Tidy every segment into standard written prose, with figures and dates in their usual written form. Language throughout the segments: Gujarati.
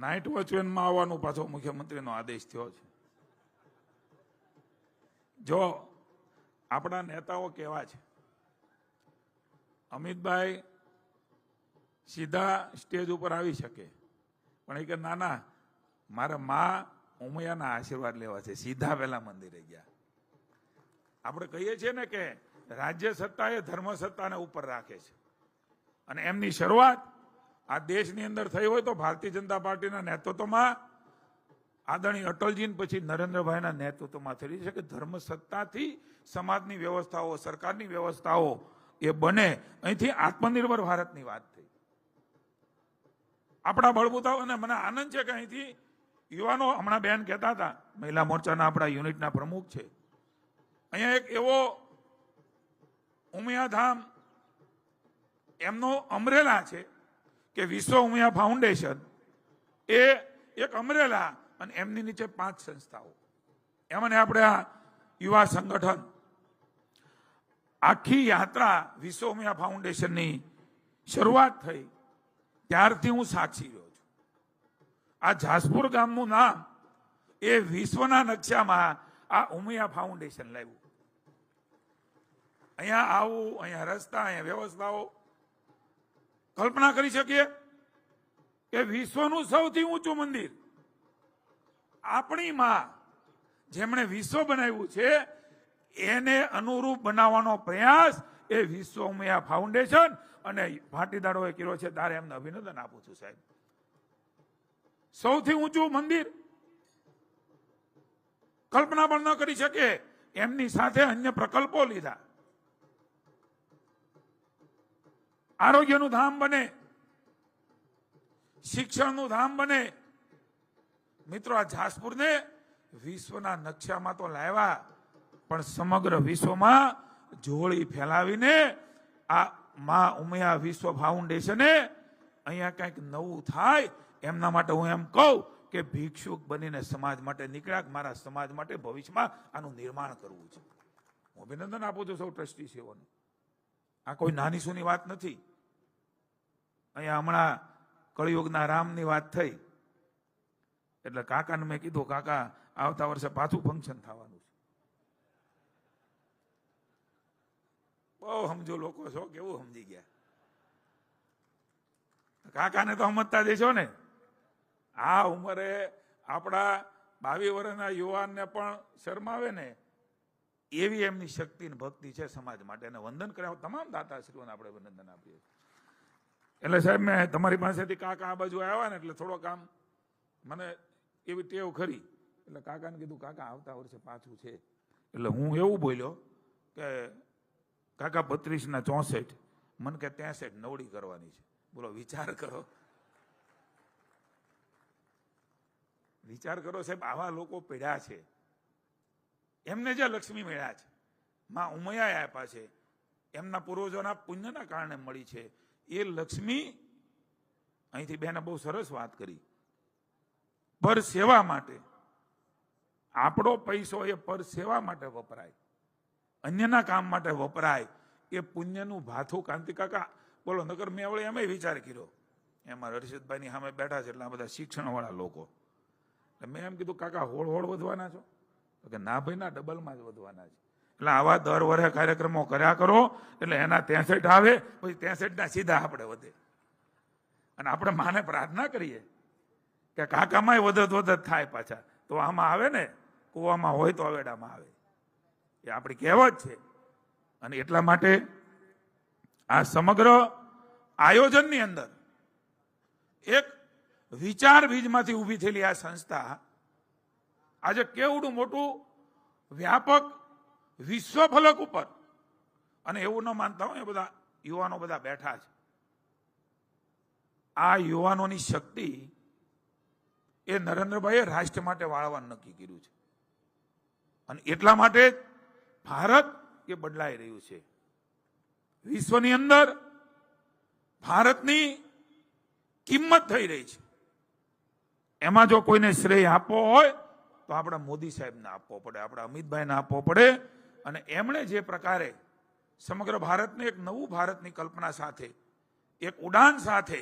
નાઇટ વોચમેનમાં આવવાનું પાછો મુખ્યમંત્રીનો આદેશ થયો છે. જો આપણા નેતાઓ કેવા છે, અમિતભાઈ સીધા સ્ટેજ ઉપર આવી શકે, પણ એ કે ના મારા મા ઉમૈયાના આશીર્વાદ લેવા છે, સીધા પહેલા મંદિરે ગયા. આપણે કહીએ છીએ ને કે રાજ્ય સત્તા એ ધર્મ સત્તાને ઉપર રાખે છે, અને એમની શરૂઆત આ દેશની અંદર થઈ હોય તો ભારતીય જનતા પાર્ટીના નેતૃત્વમાં આદરણીય અટલજી પછી નરેન્દ્રભાઈના નેતૃત્વમાં થઈ છે કે ધર્મ સત્તાથી સમાજની વ્યવસ્થાઓ, સરકારની વ્યવસ્થાઓ એ બને. અહીંથી આત્મનિર્ભર ભારતની વાત થઈ. આપણા બળબૂતાઓને મને આનંદ છે કે અહીંથી યુવાનો, હમણાં બેન કહેતા હતા, મહિલા મોરચાના આપણા યુનિટના પ્રમુખ છે, અહીંયા એક એવો ઉમિયાધામ એમનો અમરેલા છે કે વિશ્વ ઉમિયા ફાઉન્ડેશન એ એક અમરેલા અને એમની નીચે 5 સંસ્થાઓ, એમને આપણે આ યુવા સંગઠન આખી યાત્રા વિશ્વ ઉમિયા ફાઉન્ડેશનની શરૂઆત થઈ ત્યારથી હું સાક્ષી રહ્યો છું. આ જાસપુર ગામનું નામ એ વિશ્વના નકશામાં આ ઉમિયા ફાઉન્ડેશન લાવ્યું. અહીંયા આવું, અહીંયા રસ્તા, અહીંયા વ્યવસ્થાઓ. કલ્પના કરી શકીએ કે વિશ્વનું સૌથી ઊંચું મંદિર આપણી માં જેમણે વિશ્વ બનાવ્યું છે એને અનુરૂપ બનાવવાનો પ્રયાસ એ વિશ્વ ઉમિયા ફાઉન્ડેશન અને ભાટીદારોએ કર્યો છે. તારે એમને અભિનંદન આપું છું સાહેબ. સૌથી ઊંચું મંદિર કલ્પના પણ ન કરી શકે. એમની સાથે અન્ય પ્રકલ્પો લીધા. આરોગ્યનું ધામ બને, શિક્ષણનું ધામ બને. મિત્રો, આ જાસપુરને વિશ્વના નકશામાં તો લાવ્યા, પણ સમગ્ર વિશ્વમાં જોળી ફેલાવીને આ મા ઉમિયા વિશ્વ ફાઉન્ડેશને અહીંયા કંઈક નવું થાય એમના માટે હું એમ કહું કે ભિક્ષુક બનીને સમાજ માટે નીકળ્યા. મારા સમાજ માટે ભવિષ્યમાં આનું નિર્માણ કરવું છે. હું અભિનંદન આપું છું સૌ ટ્રસ્ટીઓને. આ કોઈ નાની સૂની વાત નથી. અહીંયા હમણાં કળિયુગના રામની વાત થઈ એટલે કાકાને મેં કીધું, કાકા આવતા વર્ષે પાછું ફંક્શન થવાનું છે. બહુ સમજો લોકો છો, કેવું સમજી ગયા. કાકાને તો સમજતા દેશો ને. આ ઉંમરે આપણા 22 વર્ષના યુવાનને પણ શરમાવે ને એવી એમની શક્તિ અને ભક્તિ છે સમાજ માટે. અને વંદન કર્યા તમામ દાતાશ્રીઓને આપણે વંદન આપીએ. એટલે સાહેબ, મેં તમારી પાસેથી કાકા આ બાજુ આવ્યા ને એટલે થોડોક આમ મને એવી ટેવ ખરી. એટલે કાકાને કીધું, કાકા આવતા વર્ષે પાછું છે. એટલે હું એવું બોલ્યો કે કાકા 32 ના 64, મને કે 63 નવડી કરવાની છે. બોલો, વિચાર કરો, વિચાર કરો સાહેબ. આવા લોકો પીડ્યા છે. એમને જે લક્ષ્મી મળ્યા છે, માં ઉમૈયા આપ્યા છે, એમના પૂર્વજોના પુણ્યના કારણે મળી છે. એ લક્ષ્મી અહીંથી બેને બહુ સરસ વાત કરી. પર સેવા માટે આપણો પૈસો એ પર સેવા માટે વપરાય, અન્યના કામ માટે વપરાય. એ પુણ્યનું ભાથું. કાંતિ કાકા બોલો. નગર મેં વળી એમ વિચાર કર્યો, એમાં હર્ષદભાઈની સામે બેઠા છે એટલે આ બધા શિક્ષણવાળા લોકો. મેં એમ કીધું, કાકા હોળ વધવાના છો? તો કે ના ભાઈ, ના, ડબલમાં જ વધવાના છે. એટલે આવા દર વર્ષે કાર્યક્રમો કર્યા કરો એટલે એના 63 આવે, પછી 63 ના સીધા આપણે વધે. અને આપણે માને પ્રાર્થના કરીએ કે કાકામાં વધત થાય પાછા. તો આમાં આવે ને, કુવામાં હોય તો અવેડામાં આવે. એ આપણી કહેવત છે. અને એટલા માટે આ સમગ્ર આયોજનની અંદર એક વિચાર બીજમાંથી ઊભી થયેલી આ સંસ્થા આજે કેવડું મોટું વ્યાપક વિશ્વ ફલક ઉપર, અને એવું ન માનતા હોય, બધા યુવાનો બધા બેઠા છે. આ યુવાનોની શક્તિ એ નરેન્દ્રભાઈએ રાષ્ટ્ર માટે વાળવાનું નક્કી કર્યું છે. અને એટલા માટે ભારત એ બદલાઈ રહ્યું છે. વિશ્વની અંદર ભારતની કિંમત થઈ રહી છે. એમાં જો કોઈને શ્રેય આપવો હોય તો આપણા મોદી સાહેબને આપવો પડે, આપણા અમિતભાઈને આપવો પડે. અને એમણે જે પ્રકારે સમગ્ર ભારતને એક નવું ભારતની કલ્પના સાથે, એક ઉડાન સાથે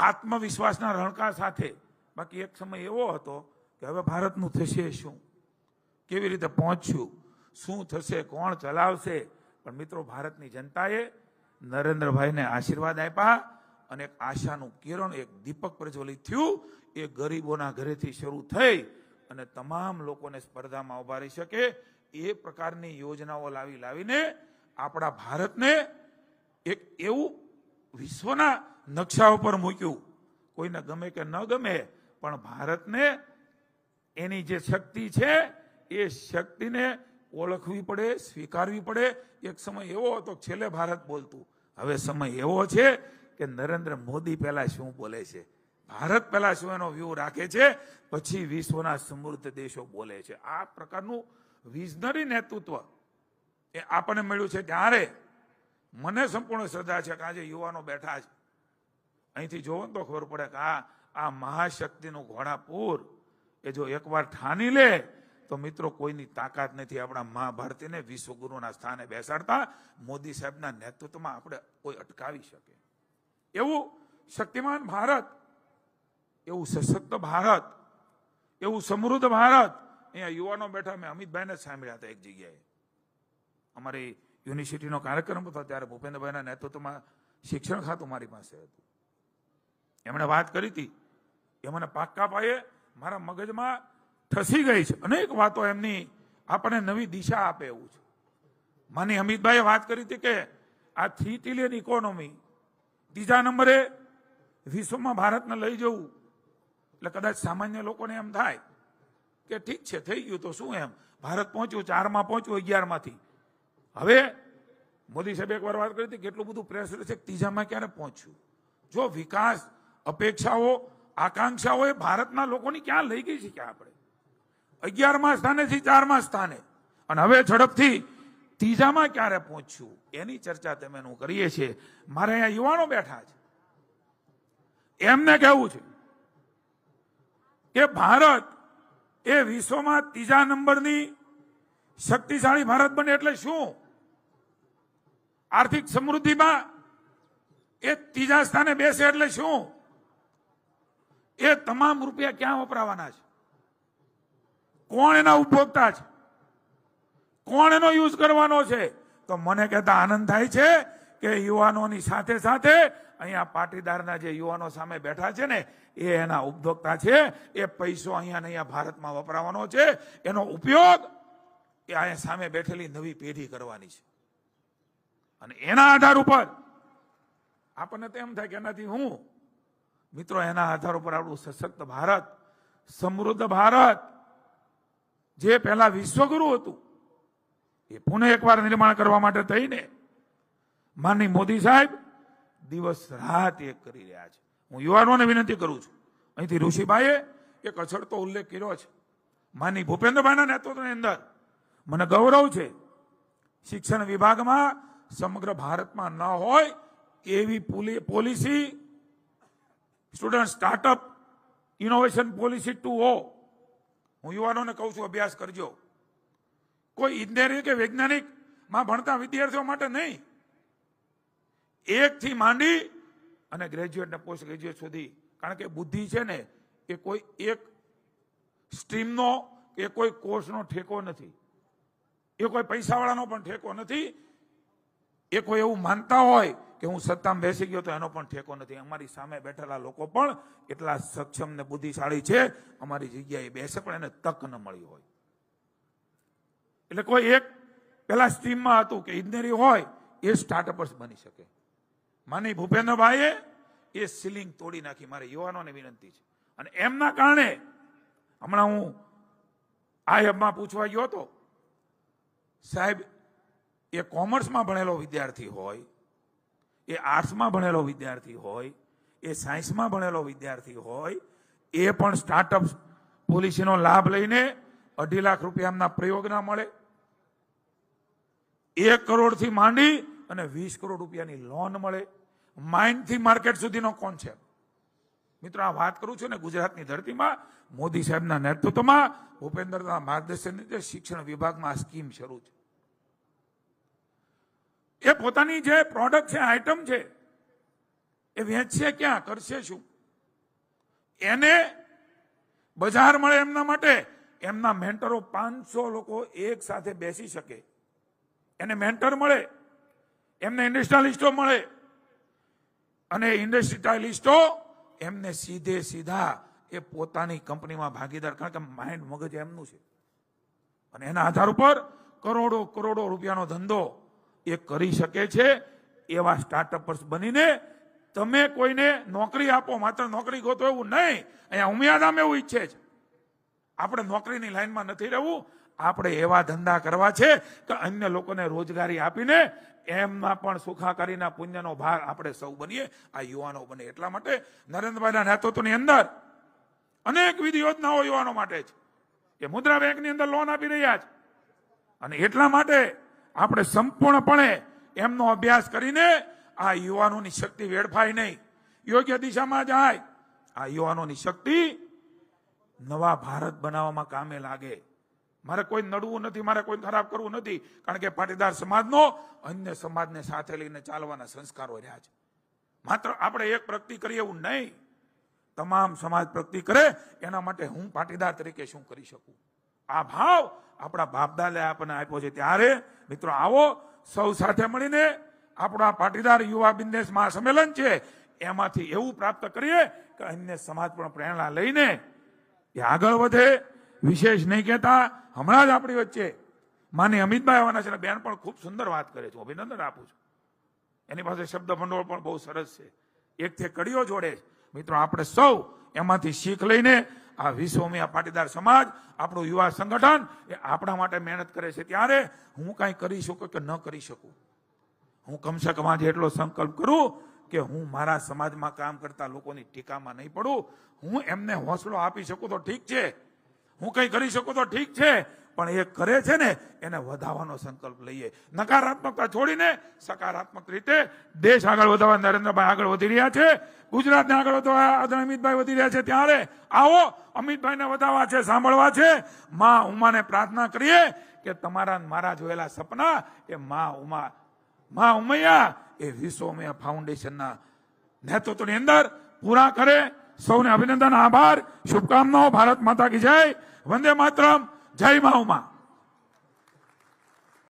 આત્મવિશ્વાસના રણકાર સાથે. બાકી એક સમય એવો હતો કે હવે ભારતનું થશે શું, કેવી રીતે પહોંચ્યું, શું થશે, કોણ ચલાવશે. પણ મિત્રો, ભારતની જનતાએ નરેન્દ્રભાઈને આશીર્વાદ આપ્યા અને એક આશાનું કિરણ, એક દીપક પ્રજ્વલિત થયું. એ ગરીબોના ઘરેથી શરૂ થઈ અને તમામ લોકોને સ્પર્ધામાં ઉભા રહી શકે એ પ્રકારની યોજનાઓ લાવીને આપણા ભારતને એક એવું વિશ્વના નકશા ઉપર મૂક્યું. કોઈને ગમે કે ન ગમે, પણ ભારતને એની જે શક્તિ છે એ શક્તિને ઓળખવી પડે, સ્વીકારવી પડે. એક સમય એવો હતો છેલ્લે ભારત બોલતું, હવે સમય એવો છે કે નરેન્દ્ર મોદી પહેલા શું બોલે છે, ભારત પહેલા શું એનો વ્યૂ રાખે છે, પછી વિશ્વના સમૃદ્ધ દેશો બોલે છે. આ પ્રકારનું વિઝનરી નેતૃત્વ એ આપણને મળ્યું છે. ત્યારે મને સંપૂર્ણ શ્રદ્ધા છે કે આજે યુવાનો બેઠા છે, અહીંથી જોવો તો ખબર પડે કે આ મહાશક્તિનું ઘોડાપુર એ જો એકવાર ઠાની લે તો મિત્રો કોઈની તાકાત નથી આપણા મહાભારતીને વિશ્વગુરુના સ્થાને બેસાડતા. મોદી સાહેબના નેતૃત્વમાં આપણે કોઈ અટકાવી શકે એવું શક્તિમાન ભારત, એવું સશક્ત ભારત, એવું સમૃદ્ધ ભારત. અહીંયા યુવાનો બેઠા, મેં અમિતભાઈને સાંભળ્યા હતા એક જગ્યાએ, અમારી યુનિવર્સિટીનો કાર્યક્રમ હતો ત્યારે ભૂપેન્દ્રભાઈના નેતૃત્વમાં શિક્ષણ ખાતું મારી પાસે હતું. એમણે વાત કરી હતી, એ મને પાક્કા પાયે મારા મગજમાં ઠસી ગઈ છે. અનેક વાતો એમની આપણને નવી દિશા આપે એવું છે. માની અમિતભાઈએ વાત કરી હતી કે આ 3 ટ્રિલિયન ઇકોનોમી, ત્રીજા નંબરે વિશ્વમાં ભારતને લઈ જવું. એટલે કદાચ સામાન્ય લોકોને એમ થાય કે ઠીક છે, થઈ ગયું તો શું, એમ ભારત પહોંચ્યું 4માં પહોંચ્યું 11માંથી. હવે મોદી સાહેબ એકવાર વાત કરી હતી કેટલું બધું પ્રેશર છે, ત્રીજામાં ક્યારે પહોંચ્યું. જો વિકાસ, અપેક્ષાઓ, આકાંક્ષાઓ એ ભારતના લોકોની ક્યાં લઈ ગઈ છે કે આપણે 11મા સ્થાનેથી 4મા સ્થાને, અને હવે ઝડપથી ત્રીજામાં ક્યારે પહોંચ્યું એની ચર્ચા તમે કરીએ છીએ. મારે અહીંયા યુવાનો બેઠા છે, એમને કહેવું છે કે ભારત એ વિશ્વમાં ત્રીજા નંબરની શક્તિશાળી ભારત બને એટલે શું, આર્થિક સમૃદ્ધિમાં એ ત્રીજા સ્થાને બેસે એટલે શું, એ તમામ રૂપિયા ક્યાં વપરાવાના છે, કોણ એના ઉપભોક્તા છે, કોણ એનો યુઝ કરવાનો છે. તો મને કહેતા આનંદ થાય છે કે યુવાનોની સાથે સાથે અહીંયા પાટીદારના જે યુવાનો સામે બેઠા છે ને એ એના ઉપભોક્તા છે. એ પૈસો અહીંયા ભારતમાં વપરાવાનો છે, એનો ઉપયોગ એ અહીંયા સામે બેઠેલી નવી પેઢી કરવાની છે. અને એના આધાર ઉપર આપણને તો એમ થાય કે એનાથી હું મિત્રો, એના આધાર ઉપર આપણું સશક્ત ભારત, સમૃદ્ધ ભારત જે પહેલા વિશ્વગુરુ હતું એ પુનઃ એકવાર નિર્માણ કરવા માટે થઈને માનની મોદી સાહેબ દિવસ રાત એક કરી રહ્યા છે. હું યુવાનોને વિનંતી કરું છું, અહીંથી ઋષિભાઈએ એક અછડતો ઉલ્લેખ કર્યો છે. માનની ભૂપેન્દ્રભાઈના નેતૃત્વની અંદર મને ગૌરવ છે શિક્ષણ વિભાગમાં સમગ્ર ભારતમાં ન હોય એવી policy, student startup innovation policy 2.0 હું યુવાનોને કહું છું અભ્યાસ કરજો. કોઈ ઇજનેરી કે વૈજ્ઞાનિક માં ભણતા વિદ્યાર્થીઓ માટે નહીં, 1 થી માંડી અને ગ્રેજ્યુએટ ને પોસ્ટ ગ્રેજ્યુએટ સુધી. કારણ કે બુદ્ધિ છે ને એ કોઈ એક સ્ટ્રીમનો કે કોઈ કોર્સનો ઠેકો નથી, એ કોઈ પૈસાવાળાનો પણ ઠેકો નથી, એ કોઈ એવું માનતા હોય કે હું સત્તામાં બેસી ગયો તો એનો પણ ઠેકો નથી. અમારી સામે બેઠેલા લોકો પણ એટલા સક્ષમ ને બુદ્ધિશાળી છે, અમારી જગ્યાએ બેસે પણ એને તક ન મળી હોય. એટલે કોઈ એક પેલા સ્ટ્રીમમાં હતું કે ઇજનેરી હોય એ સ્ટાર્ટઅપર્સ બની શકે. માની ભૂપેન્દ્રભાઈએ એ સીલિંગ તોડી નાખી. મારે યુવાનોને વિનંતી છે, અને એમના કારણે હમણાં હું આઈએફમાં પૂછવા ગયો હતો, સાહેબ એ કોમર્સમાં ભણેલો વિદ્યાર્થી હોય, એ આર્ટ્સમાં ભણેલો વિદ્યાર્થી હોય, એ સાયન્સમાં ભણેલો વિદ્યાર્થી હોય, એ પણ સ્ટાર્ટઅપ પોલિસીનો લાભ લઈને 2.5 લાખ રૂપિયા એમના પ્રયોગના મળે, 1 કરોડથી માંડી અને 20 કરોડ રૂપિયાની લોન મળે. માઇન્ડથી માર્કેટ સુધીનો કોન્સેપ્ટ. મિત્રો, આ વાત કરું છું ને ગુજરાતની ધરતીમાં મોદી સાહેબના નેતૃત્વમાં ભૂપેન્દ્રના માર્ગદર્શન નીચે શિક્ષણ વિભાગમાં આ સ્કીમ શરૂ છે. એ પોતાની જે પ્રોડક્ટ છે, આઇટમ છે, એ વેચશે ક્યાં, કરશે શું? એને બજાર મળે એમના માટે એમના મેન્ટરો 500 લોકો એક સાથે બેસી શકે, એને મેન્ટર મળે, એમને ઇન્ડસ્ટ્રીયાલિસ્ટો મળે, અને ઇન્ડસ્ટ્રીયાલિસ્ટો એમને સીધા એ પોતાની કંપનીમાં ભાગીદાર, કારણ કે માઇન્ડ મગજ એમનું છે, અને એના આધાર ઉપર કરોડો રૂપિયાનો ધંધો એ કરી શકે છે. એવા સ્ટાર્ટઅપર્સ બનીને તમે કોઈને નોકરી આપો, માત્ર નોકરી ગોતો એવું નહીં. અહીંયા ઉમિયાધામ એવું ઈચ્છે છે, આપણે નોકરીની લાઈનમાં નથી રહેવું, આપણે એવા ધંધા કરવા છે કે અન્ય લોકોને રોજગારી આપીને એમના પણ સુખાકારીના પુણ્યનો ભાગ આપણે સૌ બનીએ, આ યુવાનો બને. એટલા માટે નરેન્દ્રભાઈના નેતૃત્વની અંદર અનેકવિધ યોજનાઓ યુવાનો માટે છે, કે મુદ્રા બેંકની અંદર લોન આપી રહ્યા છે, અને એટલા માટે આપણે સંપૂર્ણપણે એમનો અભ્યાસ કરીને આ યુવાનોની શક્તિ વેડફાય નહીં, યોગ્ય દિશામાં જાય. આ યુવાનોની શક્તિ નવા ભારત બનાવવામાં કામે લાગે. મારે કોઈ નડવું નથી, મારે કોઈ ખરાબ કરવું નથી, કારણ કે પાટીદાર સમાજનો અન્ય સમાજને સાથે લઈને ચાલવાના સંસ્કારો રહ્યા છે. માત્ર આપણે એક પ્રગતિ કરીએ એવું નહીં, તમામ સમાજ પ્રગતિ કરે. એના માટે હું પાટીદાર તરીકે શું કરી શકું, આ ભાવ આપણા બાપદાદાએ આપણને આપ્યો છે. ત્યારે મિત્રો આવો સૌ સાથે મળીને આપણો આ પાટીદાર યુવા બિઝનેસ મહાસંમેલન છે, એમાંથી એવું પ્રાપ્ત કરીએ કે અન્ય સમાજ પણ પ્રેરણા લઈને એ આગળ વધે. વિશેષ નહીં કહેતા, હમણાં જ આપણી વચ્ચે માની અમિતભાઈ આવવાના છે, બેન પણ ખૂબ સુંદર વાત કરે છે, અભિનંદન આપું છું. એની પાસે શબ્દ ભંડોળ પણ બહુ સરસ છે, એકથી કડીઓ જોડે. મિત્રો આપણે સૌ એમાંથી શીખ લઈને આ વિશ્વમાં પાટીદાર સમાજ, આપણું યુવા સંગઠન એ આપણા માટે મહેનત કરે છે. ત્યારે હું કાંઈ કરી શકું કે ન કરી શકું, હું કમસે કમ આજે એટલો સંકલ્પ કરું કે હું મારા સમાજમાં કામ કરતા લોકોની ટીકામાં નહીં પડું. હું એમને હોંસલો આપી શકું તો ઠીક છે, હું કંઈ કરી શકું તો ઠીક છે, પણ એ કરે છે ને એને વધારવાનો સંકલ્પ લઈએ. નકારાત્મકતા છોડીને સકારાત્મક રીતે દેશ આગળ વધારવા નરેન્દ્રભાઈ આગળ વધી રહ્યા છે, ગુજરાતને આગળ વધવા અમિતભાઈ વધી રહ્યા છે. ત્યારે આવો અમિતભાઈને વધારવા છે, સાંભળવા છે. માં ઉમાને પ્રાર્થના કરીએ કે તમારા મારા જોયેલા સપના એ માં ઉમૈયા એ વિશ્વ ઉમૈયા ફાઉન્ડેશનના નેતૃત્વની અંદર પૂરા કરે. સૌને અભિનંદન, આભાર, શુભકામનાઓ. ભારત માતા કી જય, વંદે માતરમ, જય મા ઉમા.